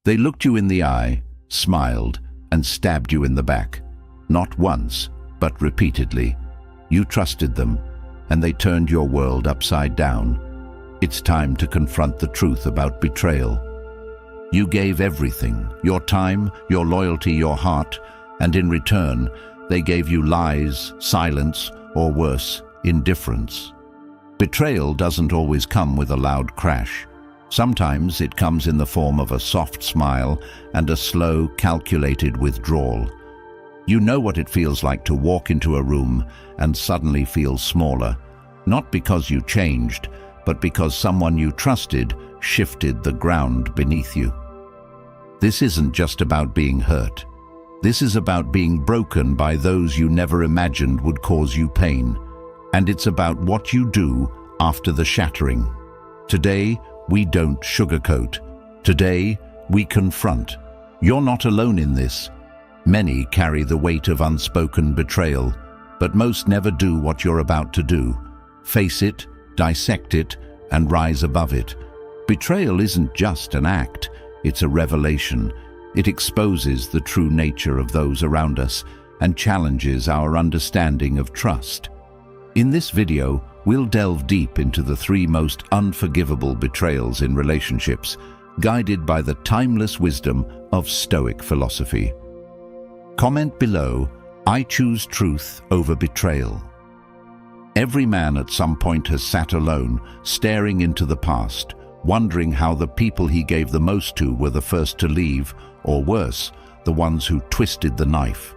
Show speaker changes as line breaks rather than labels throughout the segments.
They looked you in the eye, smiled, and stabbed you in the back. Not once, but repeatedly. You trusted them, and they turned your world upside down. It's time to confront the truth about betrayal. You gave everything, your time, your loyalty, your heart, and in return, they gave you lies, silence, or worse, indifference. Betrayal doesn't always come with a loud crash. Sometimes it comes in the form of a soft smile and a slow, calculated withdrawal. You know what it feels like to walk into a room and suddenly feel smaller, not because you changed, but because someone you trusted shifted the ground beneath you. This isn't just about being hurt. This is about being broken by those you never imagined would cause you pain. And it's about what you do after the shattering. Today, we don't sugarcoat. Today, we confront. You're not alone in this. Many carry the weight of unspoken betrayal, but most never do what you're about to do. Face it, dissect it, and rise above it. Betrayal isn't just an act, it's a revelation. It exposes the true nature of those around us and challenges our understanding of trust. In this video, we'll delve deep into the 3 most unforgivable betrayals in relationships, guided by the timeless wisdom of Stoic philosophy. Comment below, I choose truth over betrayal. Every man at some point has sat alone, staring into the past, wondering how the people he gave the most to were the first to leave, or worse, the ones who twisted the knife.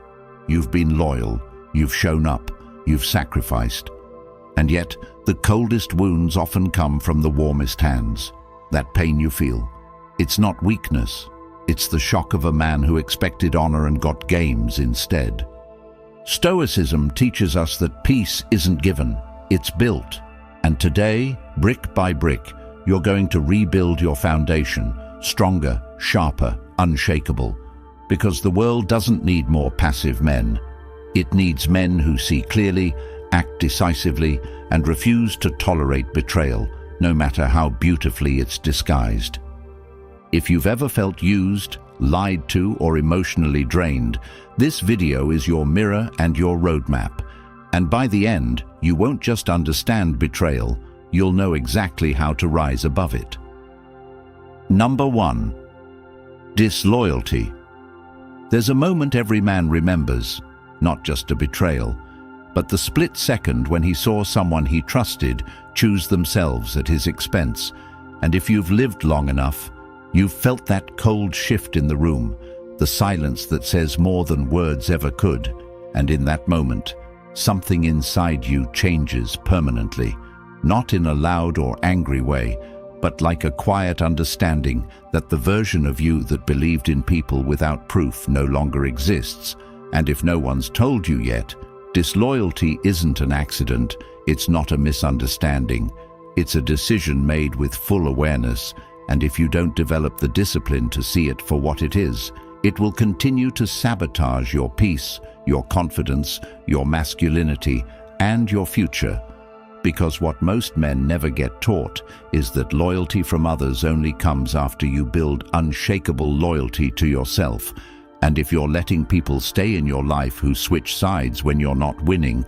You've been loyal, you've shown up, you've sacrificed. And yet, the coldest wounds often come from the warmest hands. That pain you feel, it's not weakness. It's the shock of a man who expected honor and got games instead. Stoicism teaches us that peace isn't given, it's built. And today, brick by brick, you're going to rebuild your foundation, stronger, sharper, unshakable. Because the world doesn't need more passive men. It needs men who see clearly, act decisively, and refuse to tolerate betrayal, no matter how beautifully it's disguised. If you've ever felt used, lied to, or emotionally drained, this video is your mirror and your roadmap. And by the end, you won't just understand betrayal, you'll know exactly how to rise above it. Number 1. Disloyalty. There's a moment every man remembers, not just a betrayal, but the split second when he saw someone he trusted choose themselves at his expense. And if you've lived long enough, you've felt that cold shift in the room, the silence that says more than words ever could. And in that moment, something inside you changes permanently, not in a loud or angry way, but like a quiet understanding that the version of you that believed in people without proof no longer exists. And if no one's told you yet, disloyalty isn't an accident, it's not a misunderstanding. It's a decision made with full awareness, and if you don't develop the discipline to see it for what it is, it will continue to sabotage your peace, your confidence, your masculinity, and your future. Because what most men never get taught is that loyalty from others only comes after you build unshakable loyalty to yourself. And if you're letting people stay in your life who switch sides when you're not winning,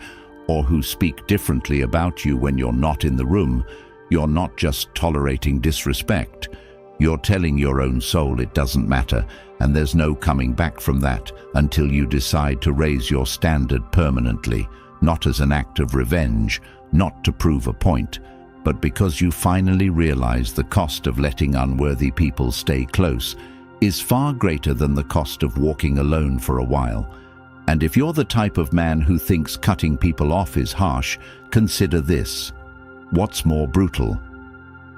or who speak differently about you when you're not in the room, you're not just tolerating disrespect. You're telling your own soul it doesn't matter, and there's no coming back from that until you decide to raise your standard permanently, not as an act of revenge, not to prove a point, but because you finally realize the cost of letting unworthy people stay close is far greater than the cost of walking alone for a while. And if you're the type of man who thinks cutting people off is harsh, consider this. What's more brutal?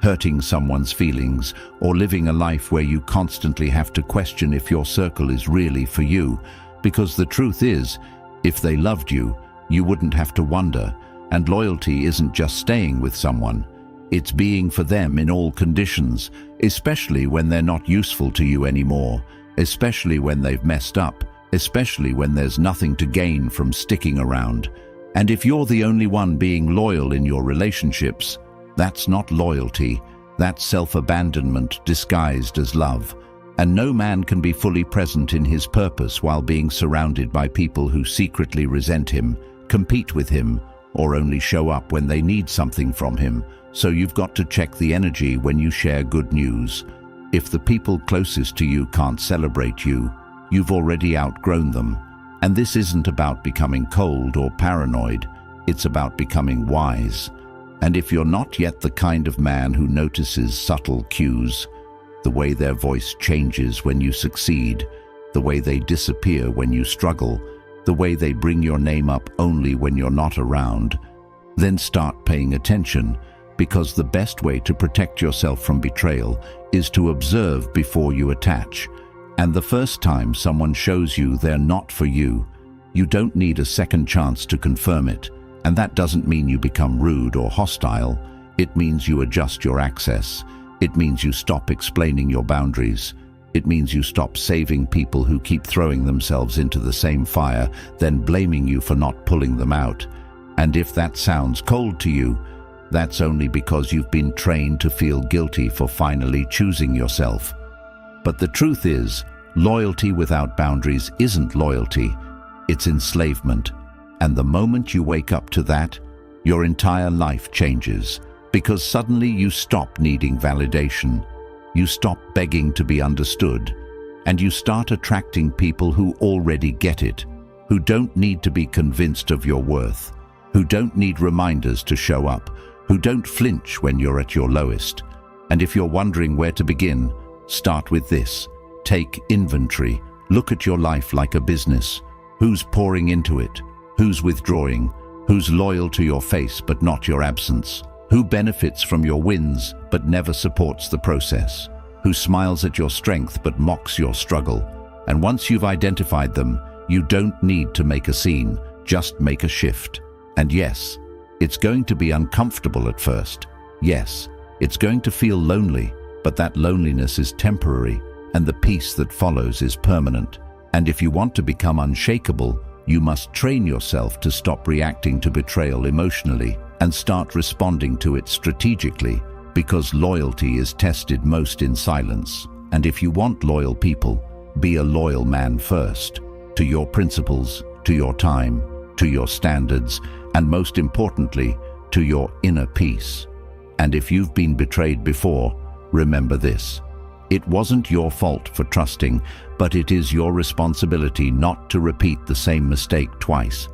Hurting someone's feelings, or living a life where you constantly have to question if your circle is really for you? Because the truth is, if they loved you, you wouldn't have to wonder. And loyalty isn't just staying with someone. It's being for them in all conditions, especially when they're not useful to you anymore, especially when they've messed up, especially when there's nothing to gain from sticking around. And if you're the only one being loyal in your relationships, that's not loyalty, that's self-abandonment disguised as love. And no man can be fully present in his purpose while being surrounded by people who secretly resent him, compete with him, or only show up when they need something from him. So you've got to check the energy when you share good news. If the people closest to you can't celebrate you, you've already outgrown them. And this isn't about becoming cold or paranoid, it's about becoming wise. And if you're not yet the kind of man who notices subtle cues, the way their voice changes when you succeed, the way they disappear when you struggle, the way they bring your name up only when you're not around, then start paying attention, because the best way to protect yourself from betrayal is to observe before you attach. And the first time someone shows you they're not for you, you don't need a second chance to confirm it. And that doesn't mean you become rude or hostile. It means you adjust your access. It means you stop explaining your boundaries. It means you stop saving people who keep throwing themselves into the same fire, then blaming you for not pulling them out. And if that sounds cold to you, that's only because you've been trained to feel guilty for finally choosing yourself. But the truth is, loyalty without boundaries isn't loyalty, it's enslavement. And the moment you wake up to that, your entire life changes, because suddenly you stop needing validation, you stop begging to be understood, and you start attracting people who already get it, who don't need to be convinced of your worth, who don't need reminders to show up, who don't flinch when you're at your lowest. And if you're wondering where to begin, start with this. Take inventory. Look at your life like a business. Who's pouring into it? Who's withdrawing? Who's loyal to your face but not your absence? Who benefits from your wins but never supports the process? Who smiles at your strength but mocks your struggle? And once you've identified them, you don't need to make a scene, just make a shift. And yes, it's going to be uncomfortable at first. Yes, it's going to feel lonely, but that loneliness is temporary, and the peace that follows is permanent. And if you want to become unshakable, you must train yourself to stop reacting to betrayal emotionally and start responding to it strategically, because loyalty is tested most in silence. And if you want loyal people, be a loyal man first, to your principles, to your time, to your standards, and most importantly, to your inner peace. And if you've been betrayed before, remember this. It wasn't your fault for trusting, but it is your responsibility not to repeat the same mistake twice.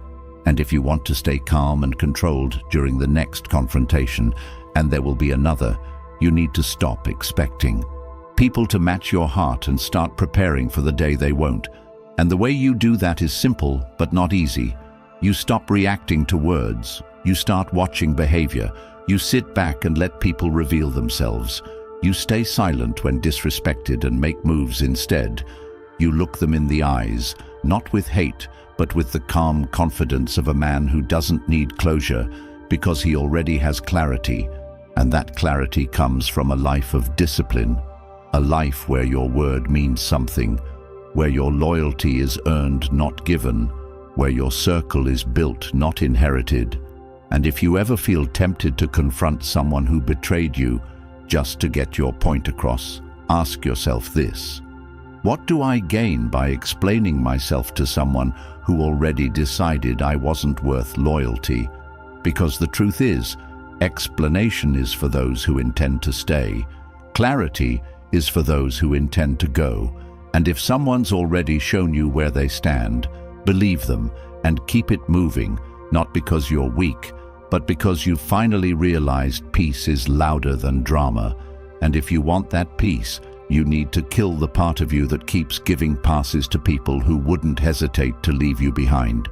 And if you want to stay calm and controlled during the next confrontation, and there will be another, you need to stop expecting people to match your heart and start preparing for the day they won't. And the way you do that is simple, but not easy. You stop reacting to words. You start watching behavior. You sit back and let people reveal themselves. You stay silent when disrespected and make moves instead. You look them in the eyes, not with hate, but with the calm confidence of a man who doesn't need closure because he already has clarity. And that clarity comes from a life of discipline, a life where your word means something, where your loyalty is earned, not given, where your circle is built, not inherited. And if you ever feel tempted to confront someone who betrayed you just to get your point across, ask yourself this: what do I gain by explaining myself to someone who already decided I wasn't worth loyalty? Because the truth is, explanation is for those who intend to stay. Clarity is for those who intend to go. And if someone's already shown you where they stand, believe them and keep it moving, not because you're weak, but because you've finally realized peace is louder than drama. And if you want that peace, you need to kill the part of you that keeps giving passes to people who wouldn't hesitate to leave you behind.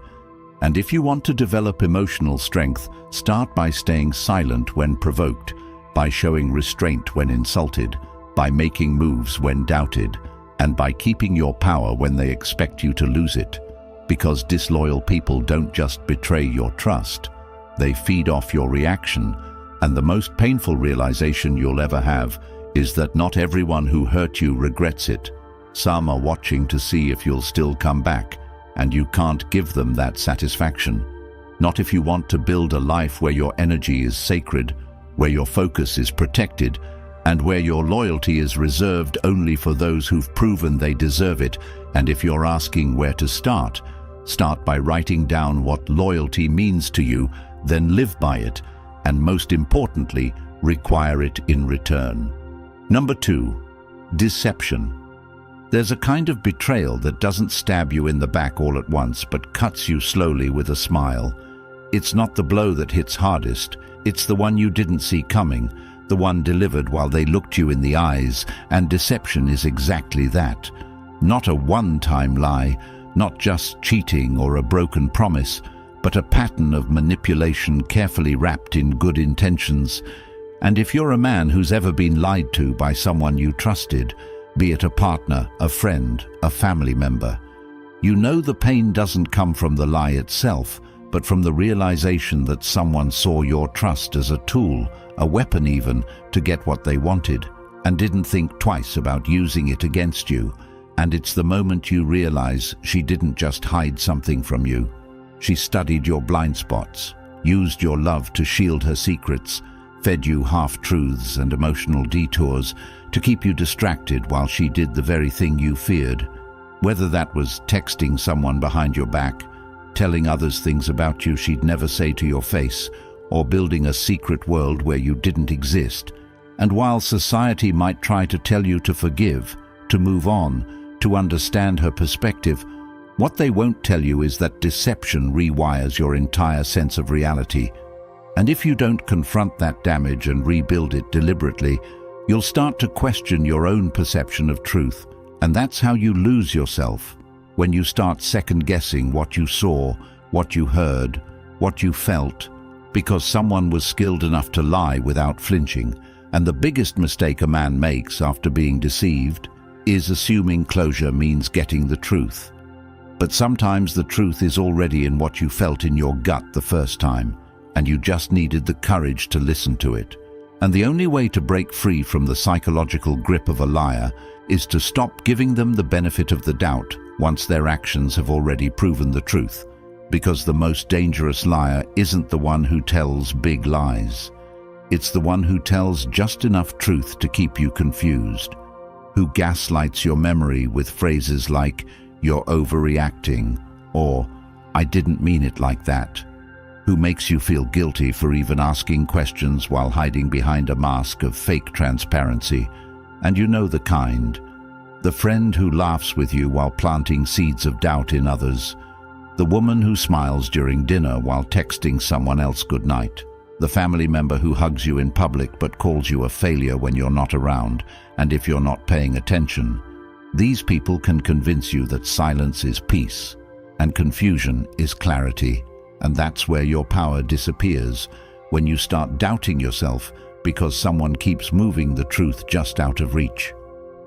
And if you want to develop emotional strength, start by staying silent when provoked, by showing restraint when insulted, by making moves when doubted, and by keeping your power when they expect you to lose it. Because disloyal people don't just betray your trust, they feed off your reaction. And the most painful realization you'll ever have is that not everyone who hurt you regrets it. Some are watching to see if you'll still come back, and you can't give them that satisfaction. Not if you want to build a life where your energy is sacred, where your focus is protected, and where your loyalty is reserved only for those who've proven they deserve it. And if you're asking where to start by writing down what loyalty means to you, then live by it, and most importantly, require it in return. Number 2, deception. There's a kind of betrayal that doesn't stab you in the back all at once, but cuts you slowly with a smile. It's not the blow that hits hardest, it's the one you didn't see coming, the one delivered while they looked you in the eyes, and deception is exactly that. Not a one-time lie, not just cheating or a broken promise, but a pattern of manipulation carefully wrapped in good intentions. And if you're a man who's ever been lied to by someone you trusted, be it a partner, a friend, a family member, you know the pain doesn't come from the lie itself, but from the realization that someone saw your trust as a tool, a weapon even, to get what they wanted, and didn't think twice about using it against you. And it's the moment you realize she didn't just hide something from you. She studied your blind spots, used your love to shield her secrets, fed you half-truths and emotional detours to keep you distracted while she did the very thing you feared. Whether that was texting someone behind your back, telling others things about you she'd never say to your face, or building a secret world where you didn't exist. And while society might try to tell you to forgive, to move on, to understand her perspective, what they won't tell you is that deception rewires your entire sense of reality. And if you don't confront that damage and rebuild it deliberately, you'll start to question your own perception of truth. And that's how you lose yourself, when you start second-guessing what you saw, what you heard, what you felt, because someone was skilled enough to lie without flinching. And the biggest mistake a man makes after being deceived is assuming closure means getting the truth. But sometimes the truth is already in what you felt in your gut the first time, and you just needed the courage to listen to it. And the only way to break free from the psychological grip of a liar is to stop giving them the benefit of the doubt once their actions have already proven the truth. Because the most dangerous liar isn't the one who tells big lies. It's the one who tells just enough truth to keep you confused, who gaslights your memory with phrases like, "You're overreacting," or "I didn't mean it like that," who makes you feel guilty for even asking questions while hiding behind a mask of fake transparency. And you know the kind. The friend who laughs with you while planting seeds of doubt in others. The woman who smiles during dinner while texting someone else goodnight. The family member who hugs you in public but calls you a failure when you're not around, and if you're not paying attention. These people can convince you that silence is peace, and confusion is clarity. And that's where your power disappears, when you start doubting yourself because someone keeps moving the truth just out of reach.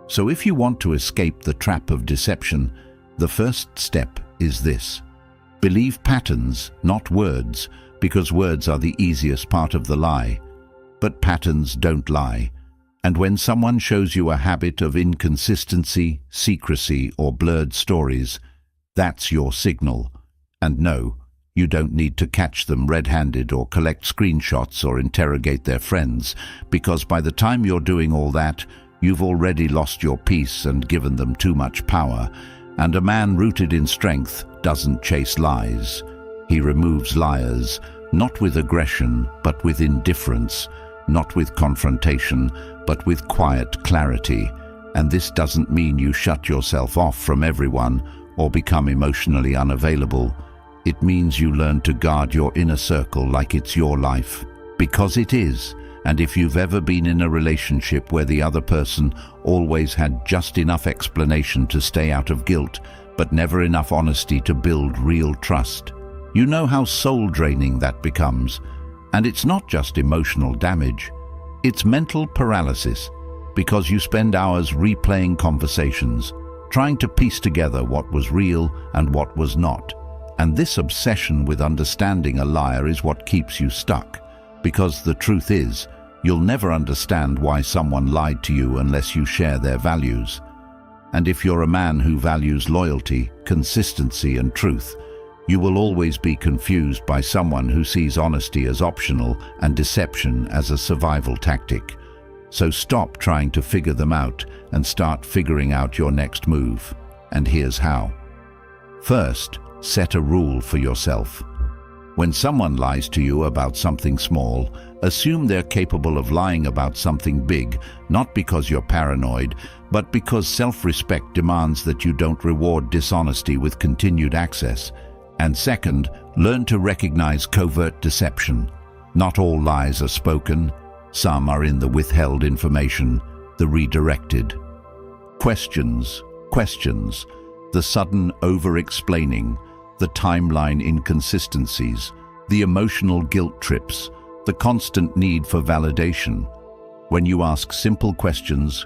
So if you want to escape the trap of deception, the first step is this. Believe patterns, not words, because words are the easiest part of the lie. But patterns don't lie. And when someone shows you a habit of inconsistency, secrecy, or blurred stories, that's your signal. And no, you don't need to catch them red-handed or collect screenshots or interrogate their friends, because by the time you're doing all that, you've already lost your peace and given them too much power. And a man rooted in strength doesn't chase lies. He removes liars, not with aggression, but with indifference, not with confrontation, but with quiet clarity. And this doesn't mean you shut yourself off from everyone or become emotionally unavailable. It means you learn to guard your inner circle like it's your life, because it is. And if you've ever been in a relationship where the other person always had just enough explanation to stay out of guilt, but never enough honesty to build real trust, you know how soul-draining that becomes. And it's not just emotional damage, it's mental paralysis, because you spend hours replaying conversations, trying to piece together what was real and what was not. And this obsession with understanding a liar is what keeps you stuck, because the truth is, you'll never understand why someone lied to you unless you share their values. And if you're a man who values loyalty, consistency, and truth, you will always be confused by someone who sees honesty as optional and deception as a survival tactic. So stop trying to figure them out and start figuring out your next move. And here's how. First, set a rule for yourself. When someone lies to you about something small, assume they're capable of lying about something big, not because you're paranoid, but because self-respect demands that you don't reward dishonesty with continued access. And second, learn to recognize covert deception. Not all lies are spoken. Some are in the withheld information, the redirected. Questions, the sudden over-explaining, the timeline inconsistencies, the emotional guilt trips, the constant need for validation. When you ask simple questions,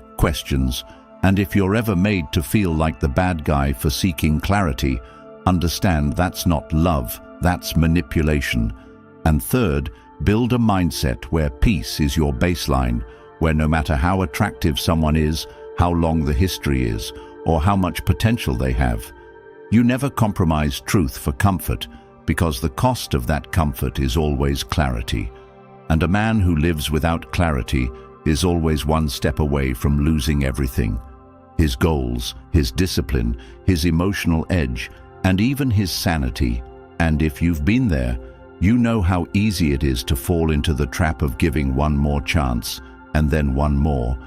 and if you're ever made to feel like the bad guy for seeking clarity, understand that's not love, that's manipulation. And third, build a mindset where peace is your baseline, where no matter how attractive someone is, how long the history is, or how much potential they have, you never compromise truth for comfort, because the cost of that comfort is always clarity. And a man who lives without clarity is always one step away from losing everything. His goals, his discipline, his emotional edge, and even his sanity. And if you've been there, you know how easy it is to fall into the trap of giving one more chance, and then one more,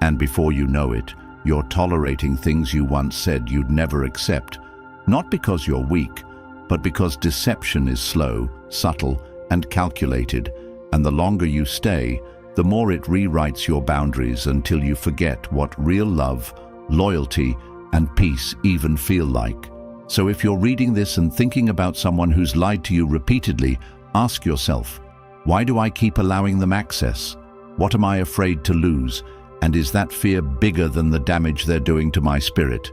and before you know it, you're tolerating things you once said you'd never accept, not because you're weak, but because deception is slow, subtle, and calculated, and the longer you stay, the more it rewrites your boundaries until you forget what real love, loyalty, and peace even feel like. So if you're reading this and thinking about someone who's lied to you repeatedly, ask yourself, why do I keep allowing them access? What am I afraid to lose? And is that fear bigger than the damage they're doing to my spirit?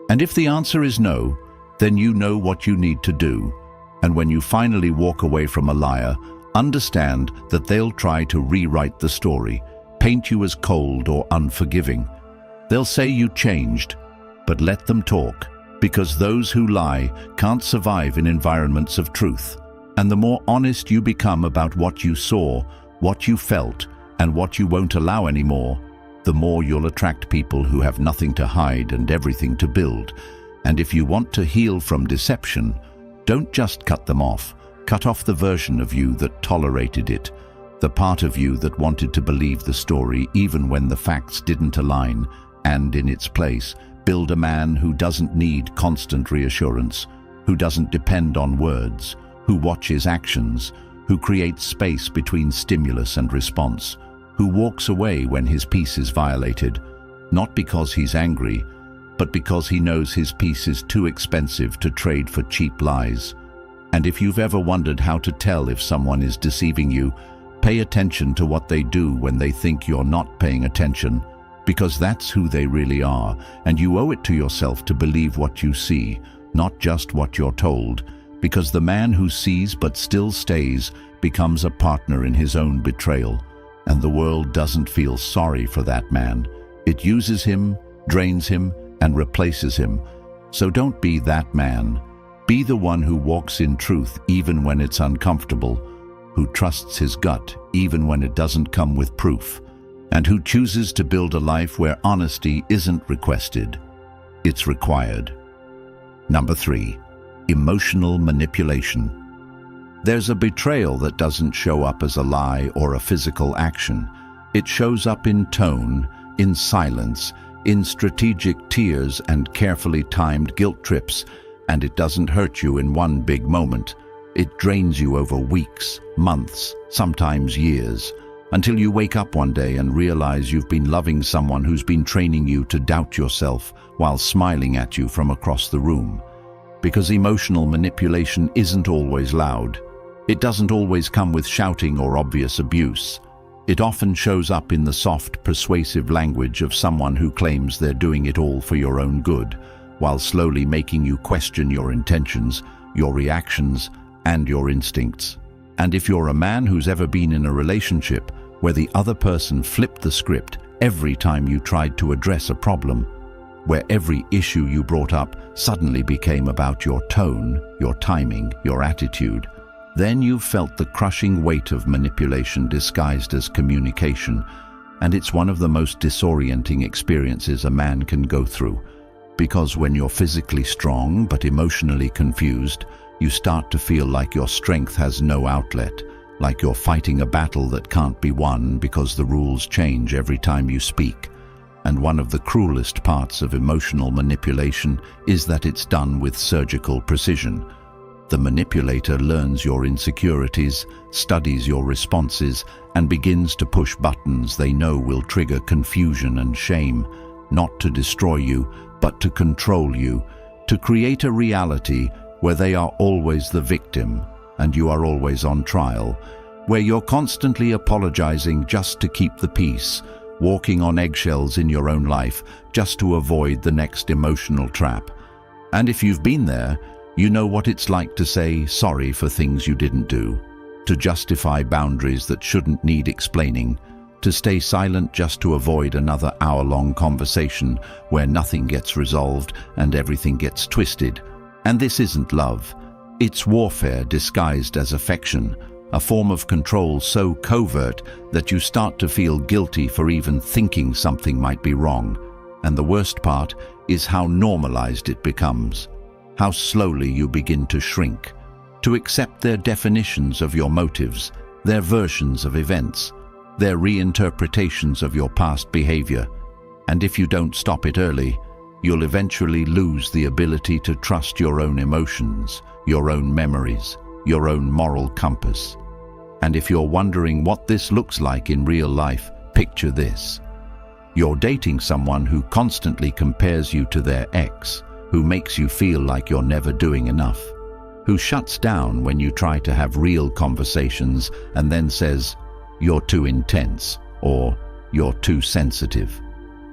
And if the answer is no, then you know what you need to do. And when you finally walk away from a liar, understand that they'll try to rewrite the story, paint you as cold or unforgiving. They'll say you changed, but let them talk, because those who lie can't survive in environments of truth. And the more honest you become about what you saw, what you felt, and what you won't allow anymore, the more you'll attract people who have nothing to hide and everything to build. And if you want to heal from deception, don't just cut them off. Cut off the version of you that tolerated it, the part of you that wanted to believe the story even when the facts didn't align, and in its place, build a man who doesn't need constant reassurance, who doesn't depend on words, who watches actions, who creates space between stimulus and response, who walks away when his peace is violated, not because he's angry, but because he knows his peace is too expensive to trade for cheap lies. And if you've ever wondered how to tell if someone is deceiving you, pay attention to what they do when they think you're not paying attention, because that's who they really are, and you owe it to yourself to believe what you see, not just what you're told, because the man who sees but still stays becomes a partner in his own betrayal, and the world doesn't feel sorry for that man. It uses him, drains him, and replaces him. So don't be that man. Be the one who walks in truth even when it's uncomfortable, who trusts his gut even when it doesn't come with proof, and who chooses to build a life where honesty isn't requested, it's required. Number 3, emotional manipulation. There's a betrayal that doesn't show up as a lie or a physical action. It shows up in tone, in silence, in strategic tears and carefully timed guilt trips, and it doesn't hurt you in one big moment. It drains you over weeks, months, sometimes years, until you wake up one day and realize you've been loving someone who's been training you to doubt yourself while smiling at you from across the room. Because emotional manipulation isn't always loud. It doesn't always come with shouting or obvious abuse. It often shows up in the soft, persuasive language of someone who claims they're doing it all for your own good, while slowly making you question your intentions, your reactions, and your instincts. And if you're a man who's ever been in a relationship where the other person flipped the script every time you tried to address a problem, where every issue you brought up suddenly became about your tone, your timing, your attitude, then you've felt the crushing weight of manipulation disguised as communication, And it's one of the most disorienting experiences a man can go through, because when you're physically strong but emotionally confused, you start to feel like your strength has no outlet, like you're fighting a battle that can't be won because the rules change every time you speak. And one of the cruelest parts of emotional manipulation is that it's done with surgical precision. The manipulator learns your insecurities, studies your responses, and begins to push buttons they know will trigger confusion and shame, not to destroy you, but to control you, to create a reality where they are always the victim and you are always on trial, where you're constantly apologizing just to keep the peace, walking on eggshells in your own life just to avoid the next emotional trap. And if you've been there, you know what it's like to say sorry for things you didn't do, to justify boundaries that shouldn't need explaining, to stay silent just to avoid another hour-long conversation where nothing gets resolved and everything gets twisted. And this isn't love. It's warfare disguised as affection, a form of control so covert that you start to feel guilty for even thinking something might be wrong. And the worst part is how normalized it becomes, how slowly you begin to shrink, to accept their definitions of your motives, their versions of events, their reinterpretations of your past behavior. And if you don't stop it early, you'll eventually lose the ability to trust your own emotions, your own memories, your own moral compass. And if you're wondering what this looks like in real life, picture this. You're dating someone who constantly compares you to their ex, who makes you feel like you're never doing enough, who shuts down when you try to have real conversations and then says, "You're too intense," or "You're too sensitive."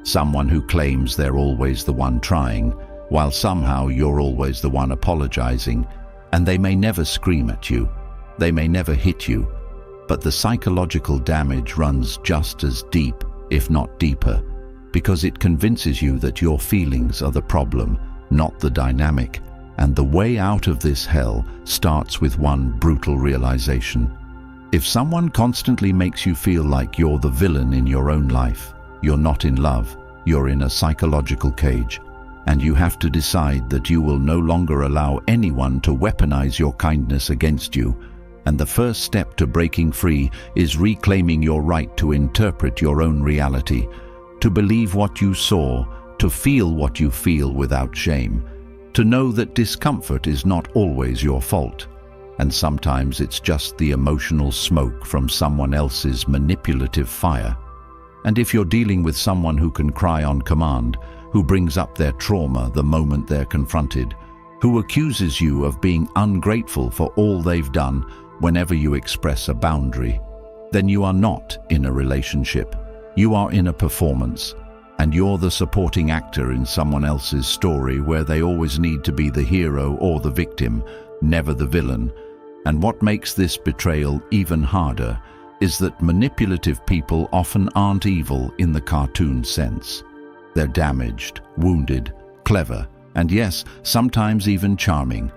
Someone who claims they're always the one trying, while somehow you're always the one apologizing. And they may never scream at you, they may never hit you, but the psychological damage runs just as deep, if not deeper, because it convinces you that your feelings are the problem, not the dynamic. And the way out of this hell starts with one brutal realization. If someone constantly makes you feel like you're the villain in your own life, you're not in love, you're in a psychological cage. And you have to decide that you will no longer allow anyone to weaponize your kindness against you. And the first step to breaking free is reclaiming your right to interpret your own reality, to believe what you saw, to feel what you feel without shame, to know that discomfort is not always your fault. And sometimes it's just the emotional smoke from someone else's manipulative fire. And if you're dealing with someone who can cry on command, who brings up their trauma the moment they're confronted, who accuses you of being ungrateful for all they've done whenever you express a boundary, then you are not in a relationship. You are in a performance, and you're the supporting actor in someone else's story where they always need to be the hero or the victim, never the villain. And what makes this betrayal even harder is that manipulative people often aren't evil in the cartoon sense. They're damaged, wounded, clever, and yes, sometimes even charming.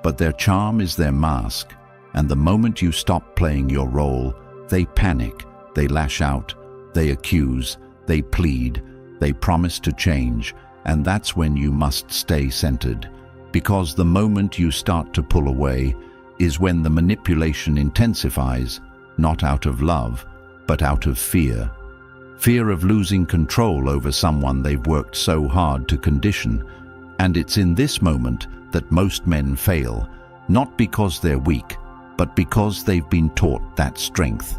But their charm is their mask, and the moment you stop playing your role, they panic, they lash out, they accuse, they plead, they promise to change, and that's when you must stay centered. Because the moment you start to pull away is when the manipulation intensifies, not out of love, but out of fear. Fear of losing control over someone they've worked so hard to condition. And it's in this moment that most men fail, not because they're weak, but because they've been taught that strength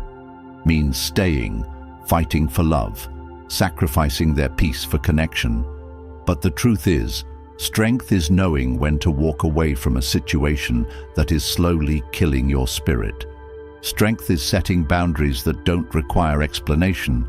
means staying, fighting for love, sacrificing their peace for connection. But the truth is, strength is knowing when to walk away from a situation that is slowly killing your spirit. Strength is setting boundaries that don't require explanation.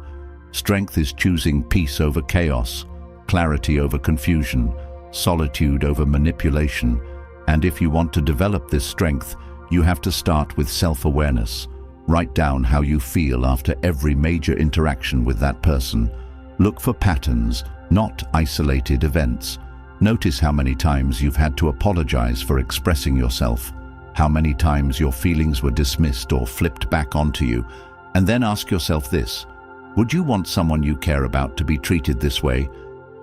Strength is choosing peace over chaos, clarity over confusion, solitude over manipulation. And if you want to develop this strength, you have to start with self-awareness. Write down how you feel after every major interaction with that person. Look for patterns, not isolated events. Notice how many times you've had to apologize for expressing yourself, how many times your feelings were dismissed or flipped back onto you. And then ask yourself this: Would you want someone you care about to be treated this way?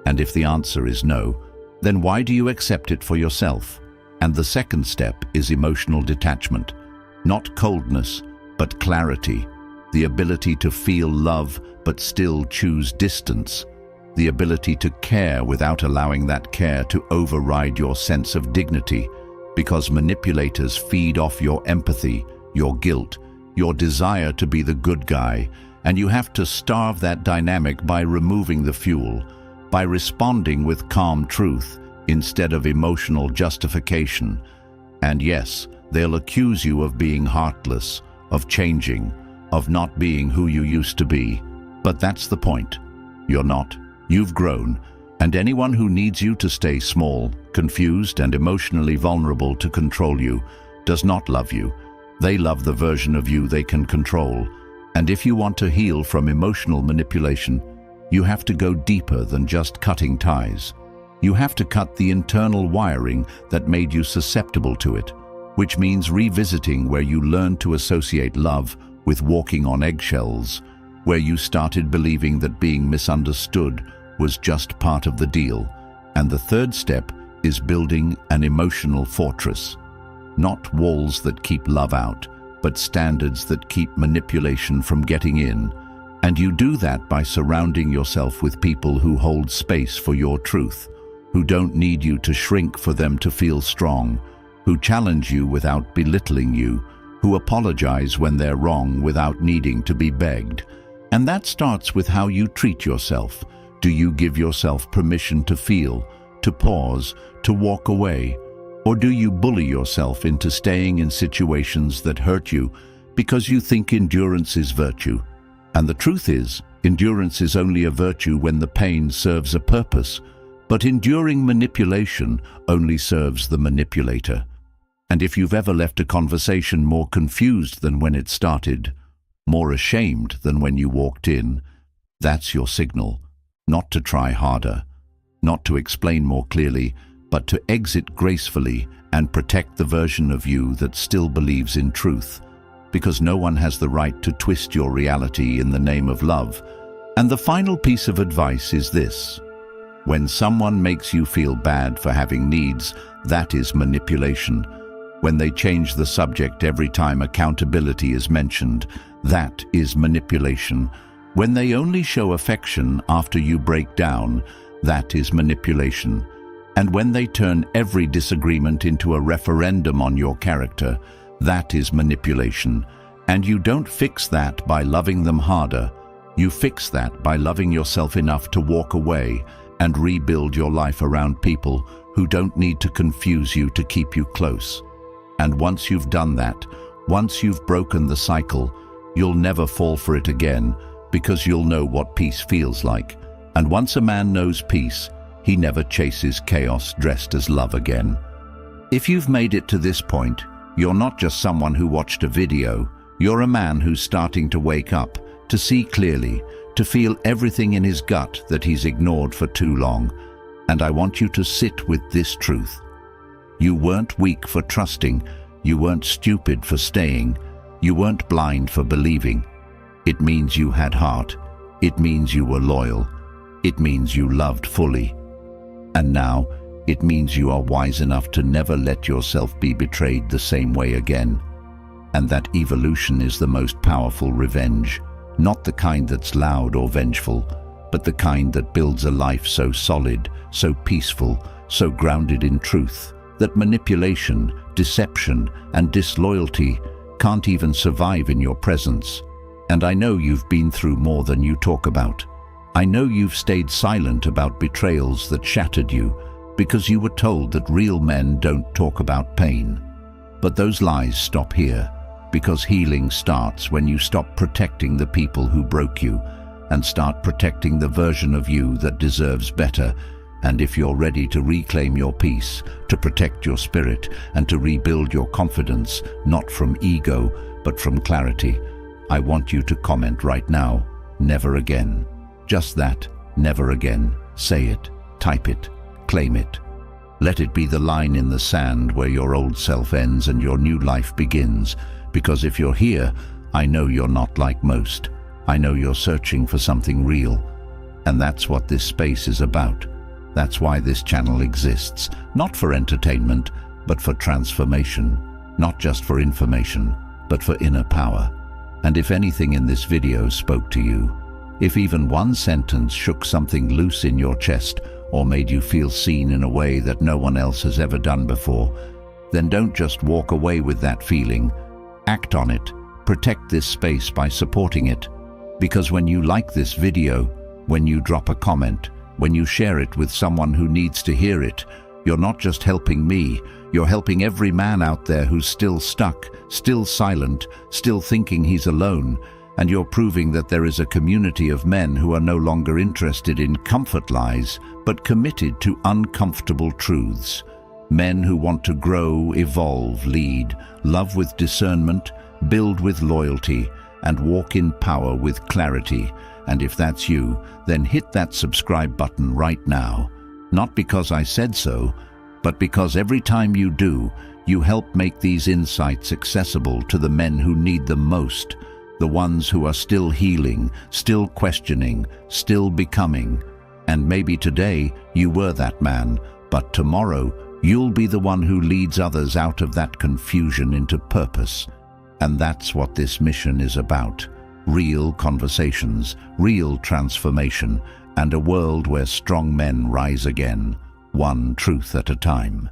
And if the answer is no, then why do you accept it for yourself? And the second step is emotional detachment. Not coldness, but clarity. The ability to feel love but still choose distance. The ability to care without allowing that care to override your sense of dignity, because manipulators feed off your empathy, your guilt, your desire to be the good guy, and you have to starve that dynamic by removing the fuel, by responding with calm truth instead of emotional justification. And yes, they'll accuse you of being heartless, of changing, of not being who you used to be. But that's the point. You're not. You've grown, and anyone who needs you to stay small, confused, and emotionally vulnerable to control you does not love you. They love the version of you they can control. And if you want to heal from emotional manipulation, you have to go deeper than just cutting ties. You have to cut the internal wiring that made you susceptible to it, which means revisiting where you learned to associate love with walking on eggshells, where you started believing that being misunderstood was just part of the deal. And the third step is building an emotional fortress. Not walls that keep love out, but standards that keep manipulation from getting in. And you do that by surrounding yourself with people who hold space for your truth, who don't need you to shrink for them to feel strong, who challenge you without belittling you, who apologize when they're wrong without needing to be begged. And that starts with how you treat yourself. Do you give yourself permission to feel, to pause, to walk away? Or do you bully yourself into staying in situations that hurt you because you think endurance is virtue? And the truth is, endurance is only a virtue when the pain serves a purpose, but enduring manipulation only serves the manipulator. And if you've ever left a conversation more confused than when it started, more ashamed than when you walked in, that's your signal. Not to try harder, not to explain more clearly, but to exit gracefully and protect the version of you that still believes in truth, because no one has the right to twist your reality in the name of love. And the final piece of advice is this: when someone makes you feel bad for having needs, that is manipulation. When they change the subject every time accountability is mentioned, that is manipulation. When they only show affection after you break down, that is manipulation. And when they turn every disagreement into a referendum on your character, that is manipulation. And you don't fix that by loving them harder. You fix that by loving yourself enough to walk away and rebuild your life around people who don't need to confuse you to keep you close. And once you've done that, once you've broken the cycle, you'll never fall for it again, because you'll know what peace feels like. And once a man knows peace, he never chases chaos dressed as love again. If you've made it to this point, you're not just someone who watched a video, you're a man who's starting to wake up, to see clearly, to feel everything in his gut that he's ignored for too long. And I want you to sit with this truth. You weren't weak for trusting, you weren't stupid for staying, you weren't blind for believing. It means you had heart, it means you were loyal, it means you loved fully. And now, it means you are wise enough to never let yourself be betrayed the same way again. And that evolution is the most powerful revenge, not the kind that's loud or vengeful, but the kind that builds a life so solid, so peaceful, so grounded in truth, that manipulation, deception, and disloyalty can't even survive in your presence. And I know you've been through more than you talk about. I know you've stayed silent about betrayals that shattered you because you were told that real men don't talk about pain. But those lies stop here, because healing starts when you stop protecting the people who broke you and start protecting the version of you that deserves better. And if you're ready to reclaim your peace, to protect your spirit, and to rebuild your confidence, not from ego, but from clarity, I want you to comment right now, never again. Just that, never again. Say it, type it, claim it. Let it be the line in the sand where your old self ends and your new life begins. Because if you're here, I know you're not like most. I know you're searching for something real, and that's what this space is about. That's why this channel exists, not for entertainment, but for transformation, not just for information, but for inner power. And if anything in this video spoke to you, if even one sentence shook something loose in your chest or made you feel seen in a way that no one else has ever done before, then don't just walk away with that feeling. Act on it. Protect this space by supporting it. Because when you like this video, when you drop a comment, when you share it with someone who needs to hear it, you're not just helping me, you're helping every man out there who's still stuck, still silent, still thinking he's alone, and you're proving that there is a community of men who are no longer interested in comfort lies, but committed to uncomfortable truths. Men who want to grow, evolve, lead, love with discernment, build with loyalty, and walk in power with clarity. And if that's you, then hit that subscribe button right now. Not because I said so, but because every time you do, you help make these insights accessible to the men who need them most, the ones who are still healing, still questioning, still becoming. And maybe today you were that man, but tomorrow you'll be the one who leads others out of that confusion into purpose. And that's what this mission is about. Real conversations, real transformation, and a world where strong men rise again, one truth at a time.